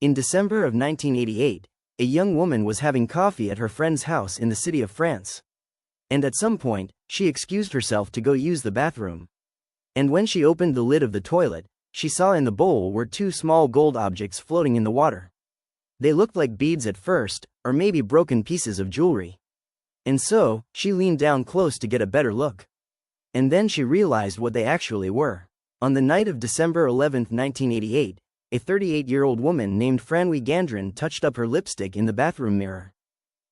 In December of 1988, a young woman was having coffee at her friend's house in the city of France. And at some point, she excused herself to go use the bathroom. And when she opened the lid of the toilet, she saw in the bowl were two small gold objects floating in the water. They looked like beads at first, or maybe broken pieces of jewelry. And so, she leaned down close to get a better look. And then she realized what they actually were. On the night of December 11, 1988, a 38-year-old woman named Franwy Gandrin touched up her lipstick in the bathroom mirror.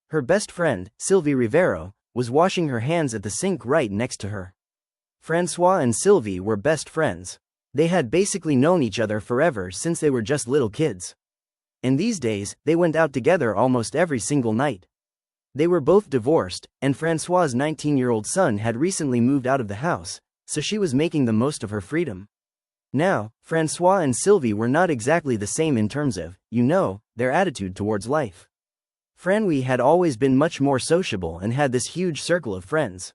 Her best friend, Sylvie Rivero, was washing her hands at the sink right next to her. Francois and Sylvie were best friends. They had basically known each other forever since they were just little kids. And these days, they went out together almost every single night. They were both divorced, and Francois's 19-year-old son had recently moved out of the house, so she was making the most of her freedom. Now, Francois and Sylvie were not exactly the same in terms of, their attitude towards life. Franwy had always been much more sociable and had this huge circle of friends.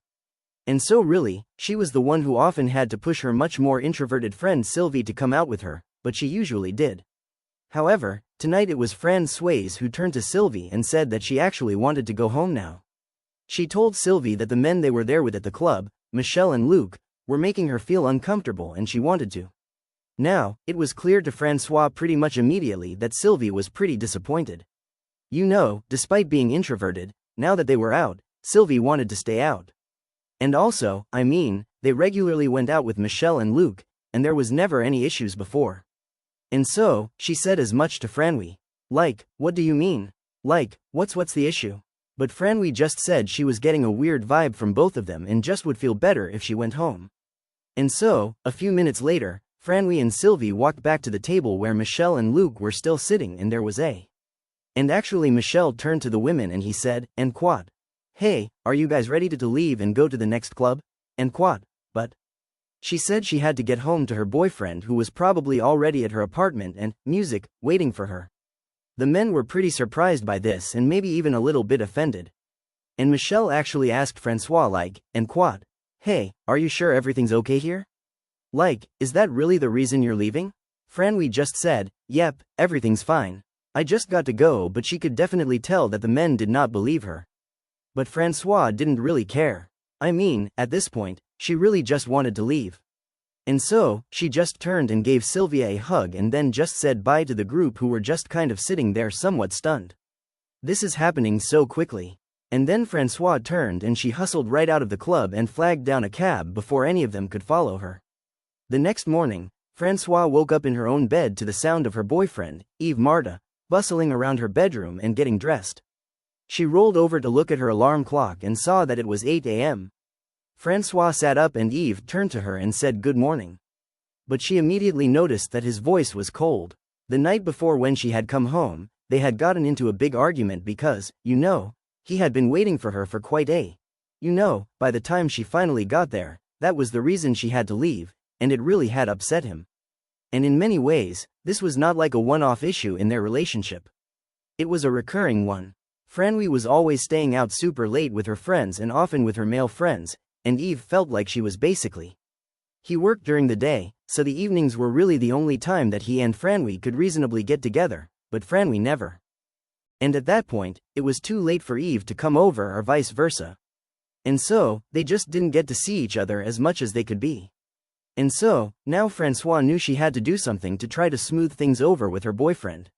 And so really, she was the one who often had to push her much more introverted friend Sylvie to come out with her, but she usually did. However, tonight it was Françoise who turned to Sylvie and said that she actually wanted to go home now. She told Sylvie that the men they were there with at the club, Michel and Luc, were making her feel uncomfortable and she wanted to. Now, it was clear to Francois pretty much immediately that Sylvie was pretty disappointed. Despite being introverted, now that they were out, Sylvie wanted to stay out. And also, they regularly went out with Michel and Luc, and there was never any issues before. And so, she said as much to Franwy. Like, what do you mean? Like, what's the issue? But Franwy just said she was getting a weird vibe from both of them and just would feel better if she went home. And so, a few minutes later, Franwy and Sylvie walked back to the table where Michel and Luc were still sitting and there was And actually Michel turned to the women and he said, "En quoi? Hey, are you guys ready to leave and go to the next club? En quoi?" But she said she had to get home to her boyfriend who was probably already at her apartment and, music, waiting for her. The men were pretty surprised by this and maybe even a little bit offended. And Michel actually asked Francois like, "En quoi? Hey, are you sure everything's okay here? Like, is that really the reason you're leaving?" Franwy just said, "Yep, everything's fine. I just got to go," but she could definitely tell that the men did not believe her. But Francois didn't really care. At this point, she really just wanted to leave. And so, she just turned and gave Sylvia a hug and then just said bye to the group who were just kind of sitting there somewhat stunned. This is happening so quickly. And then Francois turned and she hustled right out of the club and flagged down a cab before any of them could follow her. The next morning, Francois woke up in her own bed to the sound of her boyfriend, Yves Martin, bustling around her bedroom and getting dressed. She rolled over to look at her alarm clock and saw that it was 8 a.m. Francois sat up and Yves turned to her and said good morning. But she immediately noticed that his voice was cold. The night before when she had come home, they had gotten into a big argument because, he had been waiting for her for quite by the time she finally got there, that was the reason she had to leave, and it really had upset him. And in many ways, this was not like a one-off issue in their relationship. It was a recurring one. Franwy was always staying out super late with her friends and often with her male friends, and Yves felt like she was basically. He worked during the day, so the evenings were really the only time that he and Franwy could reasonably get together, but Franwy never. And at that point, it was too late for Yves to come over or vice versa. And so, they just didn't get to see each other as much as they could be. And so, now Francois knew she had to do something to try to smooth things over with her boyfriend.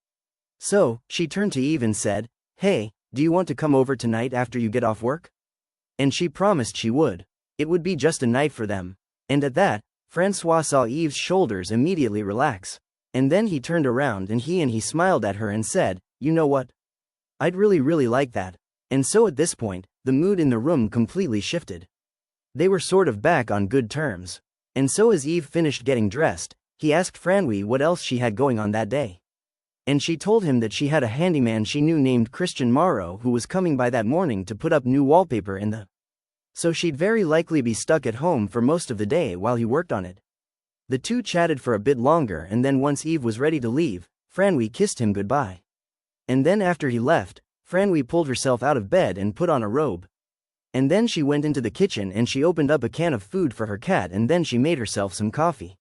So, she turned to Yves and said, "Hey, do you want to come over tonight after you get off work?" And she promised she would. It would be just a night for them. And at that, Francois saw Yves' shoulders immediately relax. And then he turned around and he smiled at her and said, "You know what? I'd really like that." And so at this point, the mood in the room completely shifted. They were sort of back on good terms. And so as Yves finished getting dressed, he asked Franwy what else she had going on that day. And she told him that she had a handyman she knew named Christian Marot who was coming by that morning to put up new wallpaper in the. So she'd very likely be stuck at home for most of the day while he worked on it. The two chatted for a bit longer and then once Yves was ready to leave, Franwy kissed him goodbye. And then after he left, Franwy pulled herself out of bed and put on a robe. And then she went into the kitchen and she opened up a can of food for her cat and then she made herself some coffee.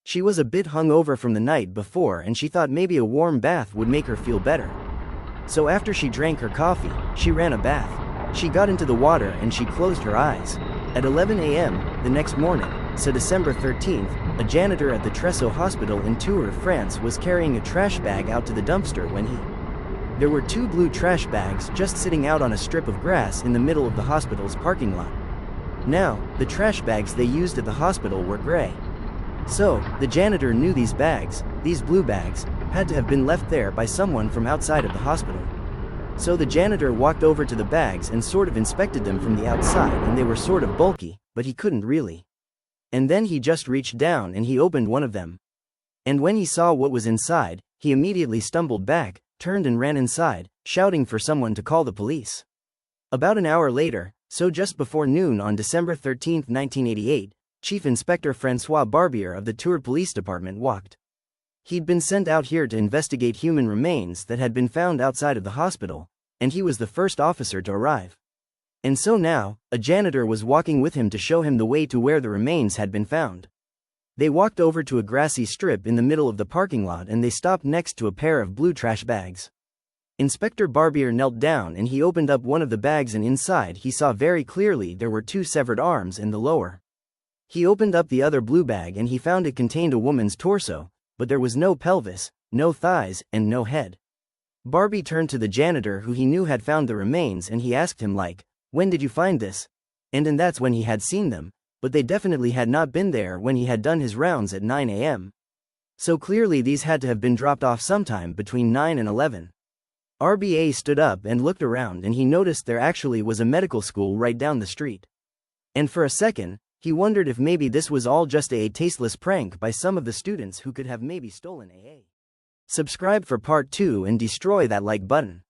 She was a bit hungover from the night before and she thought maybe a warm bath would make her feel better. So after she drank her coffee, she ran a bath. She got into the water and she closed her eyes. At 11 a.m. the next morning, so December 13th, a janitor at the Tresso Hospital in Tours, France was carrying a trash bag out to the dumpster when there were 2 blue trash bags just sitting out on a strip of grass in the middle of the hospital's parking lot. Now, the trash bags they used at the hospital were gray. So, the janitor knew these bags, these blue bags, had to have been left there by someone from outside of the hospital. So the janitor walked over to the bags and sort of inspected them from the outside, and they were sort of bulky, but he couldn't really. And then he just reached down and he opened one of them. And when he saw what was inside, he immediately stumbled back, turned and ran inside, shouting for someone to call the police. About an hour later, so just before noon on December 13, 1988, Chief Inspector François Barbier of the Tours Police Department walked. He'd been sent out here to investigate human remains that had been found outside of the hospital, and he was the first officer to arrive. And so now, a janitor was walking with him to show him the way to where the remains had been found. They walked over to a grassy strip in the middle of the parking lot and they stopped next to a pair of blue trash bags. Inspector Barbier knelt down and he opened up one of the bags, and inside he saw very clearly there were 2 severed arms in the lower. He opened up the other blue bag and he found it contained a woman's torso, but there was no pelvis, no thighs, and no head. Barbie turned to the janitor who he knew had found the remains and he asked him like, "When did you find this?" And that's when he had seen them, but they definitely had not been there when he had done his rounds at 9 a.m. So clearly these had to have been dropped off sometime between 9 and 11. RBA stood up and looked around and he noticed there actually was a medical school right down the street. And for a second, he wondered if maybe this was all just a tasteless prank by some of the students who could have maybe stolen AA. Subscribe for part 2 and destroy that like button.